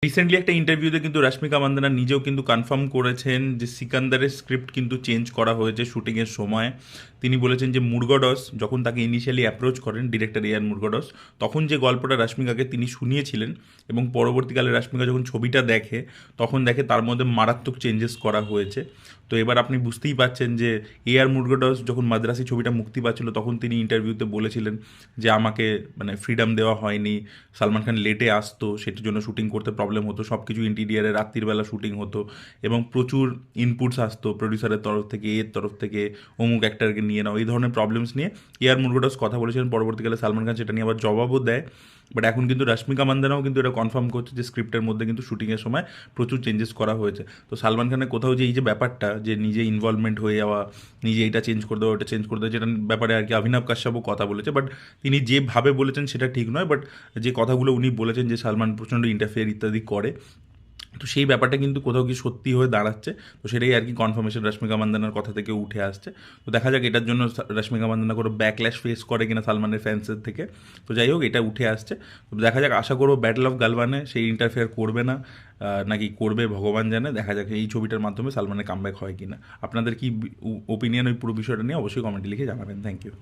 Recently একটা ইন্টারভিউতে কিন্তু রশ্মিকা মান্দানা নিজেও কিন্তু কনফার্ম করেছেন যে সিকান্দারের স্ক্রিপ্ট কিন্তু চেঞ্জ করা হয়েছে শুটিংয়ের সময়। তিনি বলেছেন যে মুরগডস যখন তাকে ইনিশিয়ালি অ্যাপ্রোচ করেন ডিরেক্টর এআর মুরগডস, তখন যে গল্পটা রশ্মিকাকে তিনি শুনিয়েছিলেন এবং পরবর্তীকালে রশ্মিকা যখন ছবিটা দেখে তখন দেখে তার মধ্যে মারাত্মক চেঞ্জেস করা হয়েছে। তো এবার আপনি বুঝতেই পাচ্ছেন যে এআর মুরগডস যখন মাদ্রাসি ছবিটা মুক্তি পাচ্ছিল তখন তিনি ইন্টারভিউতে বলেছিলেন যে আমাকে মানে ফ্রিডম দেওয়া হয়নি, সালমান খান লেটে আসতো, সেটার জন্য শুটিং করতে প্রবলেম হতো, সব কিছু ইন্টিরিয়ারে রাত্রিবেলা শুটিং হতো এবং প্রচুর ইনপুটস আসতো প্রডিউসারের তরফ থেকে, এর তরফ থেকে, অমুক অ্যাক্টারকে নিয়ে নাও, এই ধরনের প্রবলেমস নিয়ে এআর মুরগোডাস কথা বলেছিলেন। পরবর্তীকালে সালমান খান সেটা নিয়ে আবার জবাবও দেয়। বাট এখন কিন্তু রশ্মিকা মান্দানাও কিন্তু এটা কনফার্ম করছে যে স্ক্রিপ্টের মধ্যে কিন্তু শুটিংয়ের সময় প্রচুর চেঞ্জেস করা হয়েছে। তো সালমান খানের কোথাও যে এই যে ব্যাপারটা যে নিজে ইনভলভমেন্ট হয়ে যাওয়া, নিজে এটা চেঞ্জ করে দেওয়া, ওটা চেঞ্জ করে দেওয়া, যেটা ব্যাপারে আর কি অভিনব কাশ্যপও কথা বলেছে, বাট তিনি যেভাবে বলেছেন সেটা ঠিক নয়। বাট যে কথাগুলো উনি বলেছেন যে সালমান প্রচণ্ড ইন্টারফেয়ার ইত্যাদি করে, তো সেই ব্যাপারটা কিন্তু কোথাও কি সত্যি হয়ে দাঁড়াচ্ছে। তো সেটাই আর কি কনফার্মেশন রশ্মিকা মান্দানার কথা থেকে উঠে আসছে। তো দেখা যাক এটার জন্য রশ্মিকা মান্দানা কোনো ব্যাকল্যাশ ফেস করে কিনা সালমানের ফ্যান্সের থেকে। তো যাই হোক, এটা উঠে আসছে। তো দেখা যাক, আশা করবো ব্যাটল অফ গালওয়ানে সেই ইন্টারফেয়ার করবে না, নাকি করবে ভগবান জানে। দেখা যাক এই ছবিটার মাধ্যমে সালমানের কামব্যাক হয় কিনা। আপনাদের কি ওপিনিয়ন ওই পুরো বিষয়টা নিয়ে অবশ্যই কমেন্টে লিখে জানাবেন। Thank you.